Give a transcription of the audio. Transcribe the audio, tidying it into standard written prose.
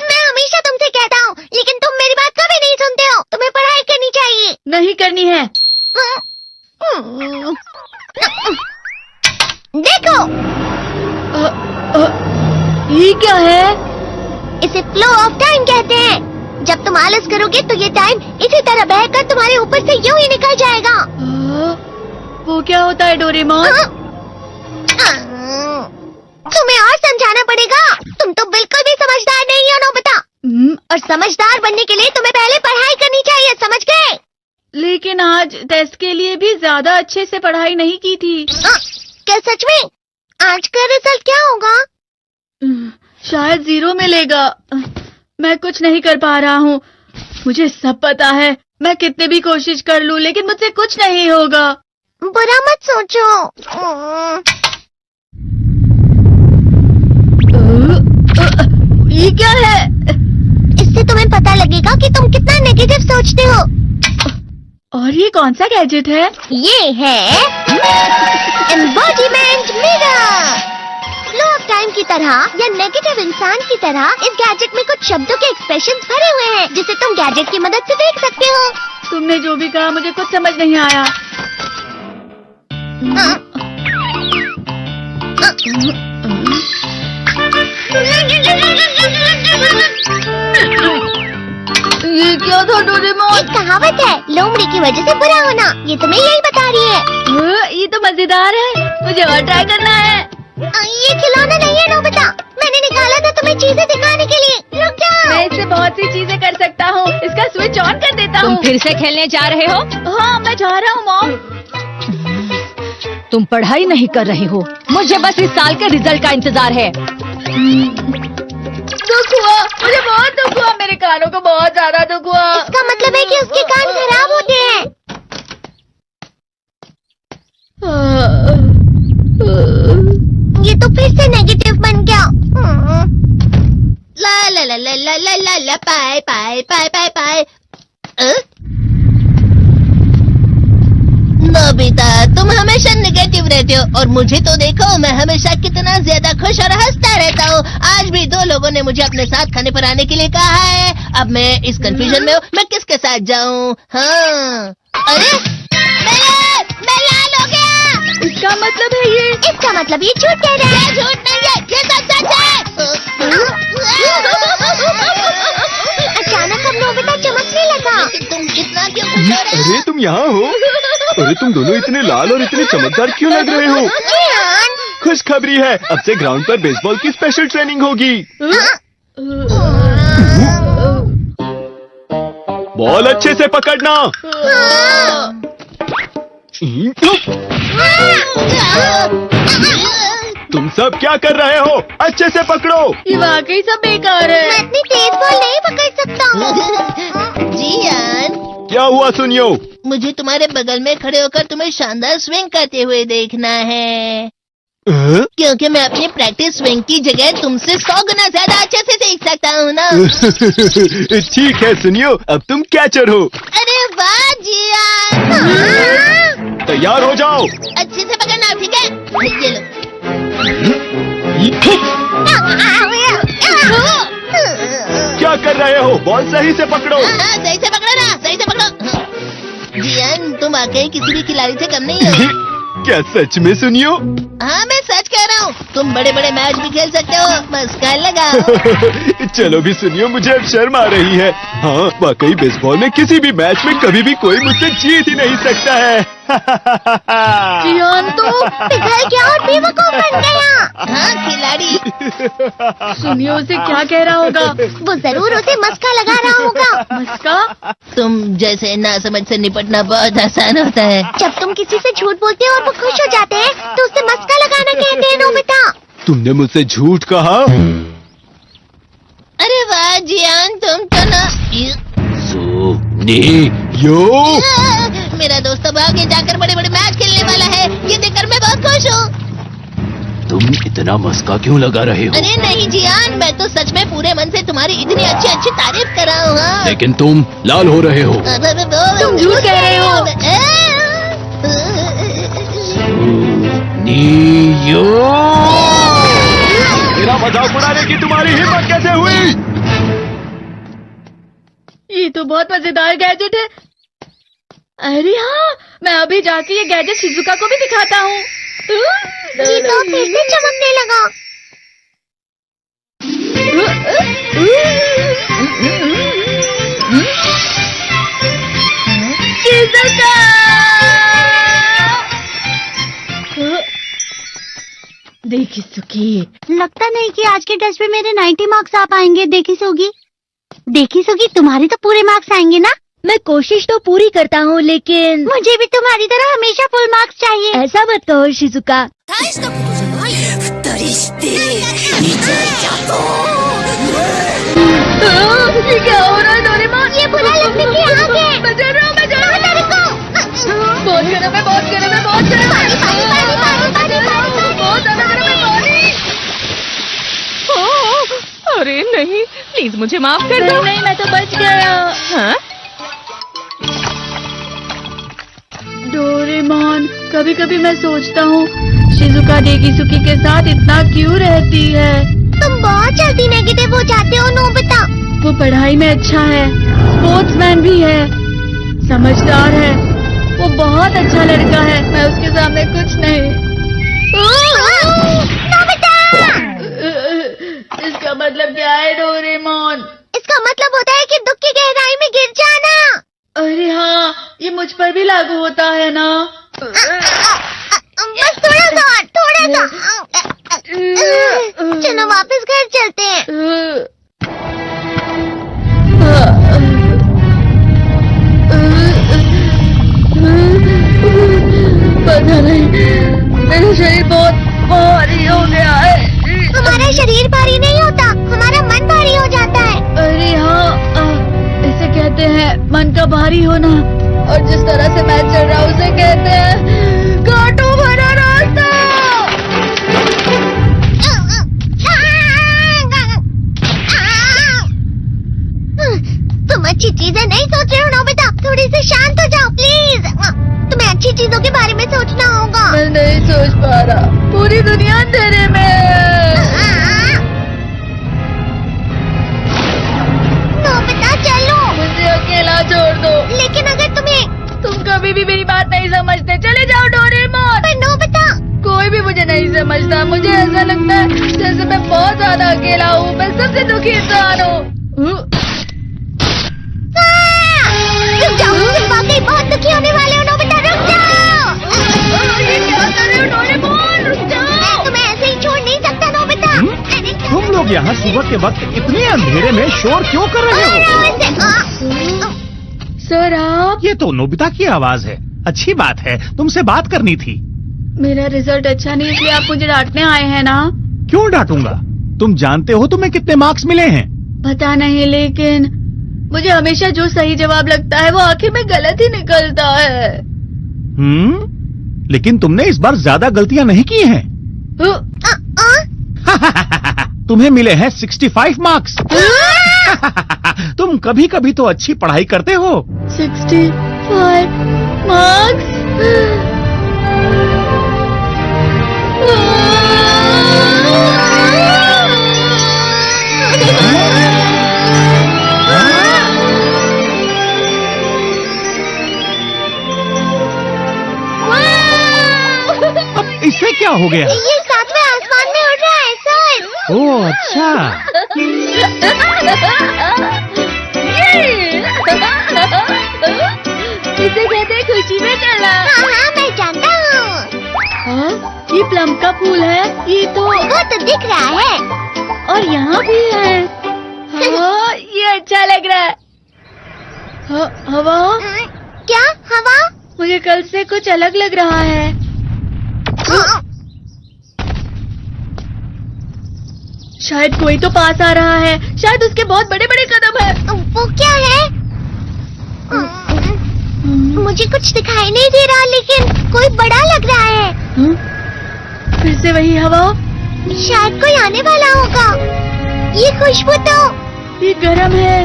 मैं हमेशा तुमसे कहता हूँ, लेकिन तुम मेरी बात कभी नहीं सुनते हो। तुम्हें पढ़ाई करनी चाहिए। नहीं करनी है। देखो, ये क्या है? इसे फ्लो ऑफ टाइम कहते हैं। जब तुम आलस करोगे तो ये टाइम इसी तरह बहकर तुम्हारे ऊपर से यूं ही निकल जाएगा। वो क्या होता है डोरेमोन? तुम्हें और समझाना पड़ेगा। तुम तो बिल्कुल भी समझदार नहीं हो नोबिता। और समझदार बनने के लिए तुम्हें पहले पढ़ाई करनी चाहिए, समझ गए? लेकिन आज टेस्ट के लिए भी ज्यादा अच्छे से पढ़ाई नहीं की थी। क्या सच में? आज का रिजल्ट क्या होगा? शायद 0 मिलेगा। मैं कुछ नहीं कर पा रहा हूँ। मुझे सब पता है। मैं कितने भी कोशिश कर लूँ, लेकिन मुझसे कुछ नहीं होगा। बुरा मत सोचो। ये क्या है? इससे तुम्हें पता लगेगा कि तुम कितना नेगेटिव सोचते हो। और ये कौन सा गैजेट है? ये है embodiment mirror. Flow of time की तरह या नेगेटिव इंसान की तरह इस गैजेट में कुछ शब्दों के एक्सप्रेशंस भरे हुए हैं, जिसे तुम गैजेट की मदद से देख सकते हो। तुमने जो भी कहा मुझे कुछ समझ नहीं आया। ये क्या था डोरेमोन? एक कहावत है, लोमड़ी की वजह से बुरा होना। ये तुम्हें यही बता रही है। ये तो मजेदार है। मुझे और ट्राई करना है। ये खिलौना नहीं है नोबिता। मैंने निकाला था तुम्हें चीजें दिखाने के लिए। रुक जाओ। मैं इससे बहुत सी चीजें कर सकता हूँ। इसका स्विच ऑन कर देता हूँ। तुम फिर से खेलने जा रहे हो? हाँ, मैं जा रहा हूँ मॉम। तुम पढ़ाई नहीं कर रही हो। मुझे बस इस साल के रिजल्ट का इंतजार है। दुख हुआ, मुझे बहुत दुख हुआ। मेरे कानों को बहुत ज्यादा दुख हुआ। इसका मतलब है कि उसके कान खराब होते हैं। ये तो फिर से नेगेटिव बन गया। ला ला ला ला ला ला ला ला पाए पाए पाए पाए पाए। नोबिता, तुम हमेशा नेगेटिव रहते हो और मुझे तो देखो, मैं हमेशा कितना ज्यादा खुश और हंसता रहता हूँ। आज भी 2 लोगों ने मुझे अपने साथ खाने पर आने के लिए कहा है। अब मैं इस कंफ्यूजन में हूँ, मैं किसके साथ जाऊँ? हाँ, अरे मैं लाल हो गया। इसका मतलब है ये? इसका मतलब ये झूठ कह रहा है। झूठ नहीं है, ये सच है। अचानक हम नोबिता चमकने लगा। तुम कितना क्यों खुश हो रहे हो? अरे तुम यहाँ हो? अरे तुम दोनों इतने लाल और इतने चमकदार क्यों लग रहे हो? खुशखबरी है, अब से ग्राउंड पर बेसबॉल की स्पेशल ट्रेनिंग होगी। बॉल अच्छे से पकड़ना। तुम सब क्या कर रहे हो? अच्छे से पकड़ो। ये वाकई सब बेकार है। मैं इतनी तेज बॉल नहीं पकड़ सकता हूँ। जियान, क्या हुआ सुनियो? मुझे तुम्हारे बगल में खड़े होकर तुम्हें शानदार स्विंग करते हुए देखना है। क्योंकि मैं अपनी प्रैक्टिस स्विंग की जगह तुमसे 100 गुना ज्यादा अच्छे से सीख सकता हूँ ना। ठीक है सुनियो, अब तुम कैचर हो। अरे वाह जियान। तैयार हो जाओ। अच्छे से पकड़ना, ठीक है? ये लो। क्या कर रहे हो? बॉल सही से पकड़ो। सही से पकड़ो ना, सही से पकड़ो। जियान, तुम वाकई किसी भी खिलाड़ी से कम नहीं हो। क्या सच में सुनियो? हाँ, मैं सच कह रहा हूँ। तुम बड़े बड़े मैच भी खेल सकते हो, मस्का लगाओ। चलो भी सुनियो, मुझे अब शर्म आ रही है। हाँ, वाकई बेसबॉल में किसी भी मैच में कभी भी कोई मुझसे जीत ही नहीं सकता है। जियान तो पिघल गया और बेवकूफ बन गया। हाँ, खिलाड़ी। सुनियो उसे क्या कह रहा होगा? वो जरूर उसे मस्का लगा रहा होगा। मस्का? तुम जैसे नासमझ से निपटना बहुत आसान होता है। जब तुम किसी से झूठ बोलते हो और वो खुश हो जाते हैं, तो उससे मस्का लगाना कहते हैं नोबिता। तुमने मुझसे झूठ कहा? अरे वाह जियान, तुम तो ना। यो मेरा दोस्त अब आगे जाकर बड़े बड़े मैच खेलने वाला है। ये देखकर मैं बहुत खुश हूँ। तुम इतना मस्का क्यों लगा रहे हो? अरे नहीं जियान, मैं तो सच में पूरे मन से तुम्हारी इतनी अच्छी अच्छी तारीफ कर रहा हूँ। हाँ। लेकिन तुम लाल हो रहे हो। तुम झूठ कह रहे हो। मजाक उड़ाने की तुम्हारी हिम्मत कैसे हुई? ये तो बहुत मजेदार गैजेट है। अरे हाँ, मैं अभी जाके ये गैजेट शिजुका को भी दिखाता हूँ। ये तो फिर से चमकने लगा। शिजुका! देखी सुकी, लगता नहीं कि आज के टेस्ट में मेरे 90 मार्क्स आ पाएंगे। देखी सोगी तुम्हारे तो पूरे मार्क्स आएंगे ना? मैं कोशिश तो पूरी करता हूँ, लेकिन मुझे भी तुम्हारी तरह हमेशा फुल मार्क्स चाहिए। ऐसा मत कहो शिजुका। ये क्या हो रहा है डोरेमोन? ये बुरा लगने की आग है। मैं डर रहा हूँ, मैं डर रहा हूँ। बहुत गर्म है, बहुत गर्म है, बहुत गर्म है। बहुत ज्यादा गर्म है पानी। अरे नहीं, प्लीज मुझे माफ कर दो। नहीं, मैं तो बच गया। हाँ? डोरेमोन, कभी कभी मैं सोचता हूँ शिजुका डेकिसुकी के साथ इतना क्यों रहती है। तुम बहुत जल्दी नेगेटिव हो जाते हो नोबिता। वो पढ़ाई में अच्छा है, स्पोर्ट्समैन भी है, समझदार है, वो बहुत अच्छा लड़का है। मैं उसके सामने कुछ नहीं। नोबिता! इसका मतलब क्या है डोरेमोन? इसका मतलब होता है कि दुख की गहराई में गिर जाना। अरे हाँ, ये मुझ पर भी लागू होता है ना। बस थोड़ा सा। चलो वापस घर चलते हैं। पता नहीं, मेरा शरीर बहुत भारी हो गया है। हमारा शरीर भारी नहीं होता, हमारा मन भारी हो जाता है। अरे हाँ, इसे कहते हैं मन का भारी होना। और जिस तरह से मैं चल रहा हूँ उसे कहते हैं कांटों भरा रास्ता। तुम अच्छी चीजें नहीं सोच रहे हो नोबिता, थोड़ी सी शांत हो जाओ प्लीज। तुम्हें अच्छी चीजों के बारे में सोचना होगा। मैं नहीं सोच पा रहा, पूरी दुनिया अंधेरे में है। नोबिता चलो। मुझे अकेला छोड़ दो। लेकिन अगर तुम कभी भी मेरी बात नहीं समझते, चले जाओ डोरेमोन। पर नोबिता, कोई भी मुझे नहीं समझता। मुझे ऐसा लगता है जैसे मैं बहुत ज्यादा अकेला हूँ, मैं सबसे दुखी इंसान हूँ। रुक जाओ, तुम वाकई बहुत दुखी होने वाले हो नोबिता, रुक जाओ। ये क्या कर रहे हो डोरेमोन? रुक जाओ। मैं तुम्हें ऐसे ही छोड़ नहीं सकता नोबिता। तुम लोग यहाँ सुबह के वक्त इतने अंधेरे में शोर क्यों कर रहे हो? सर आप? ये तो नोबिता की आवाज है। अच्छी बात है, तुमसे बात करनी थी। मेरा रिजल्ट अच्छा नहीं, इसलिए आप मुझे डांटने आए हैं ना? क्यों डांटूंगा? तुम जानते हो तुम्हें कितने मार्क्स मिले हैं? पता नहीं, लेकिन मुझे हमेशा जो सही जवाब लगता है वो आखिर में गलत ही निकलता है। लेकिन तुमने इस बार ज्यादा गलतियां नहीं की हैं। तुम्हें मिले हैं 65 मार्क्स। तुम कभी कभी तो अच्छी पढ़ाई करते हो। 65 मार्क्स? इससे क्या हो गया? ये सातवें आसमान में उड़ रहा है सर। ओह अच्छा। इसे कहते हैं खुशी में चला। हाँ, मैं जानता हूँ। ये प्लम का फूल है। ये तो वो तो दिख रहा है। और यहाँ भी है। हाँ, ये अच्छा लग रहा है। हवा? क्या हवा? मुझे कल से कुछ अलग लग रहा है। शायद कोई तो पास आ रहा है। शायद उसके बहुत बड़े बड़े कदम है। वो क्या है? मुझे कुछ दिखाई नहीं दे रहा, लेकिन कोई बड़ा लग रहा है। फिर से वही हवा। शायद कोई आने वाला होगा। ये खुशबू तो ये गरम है।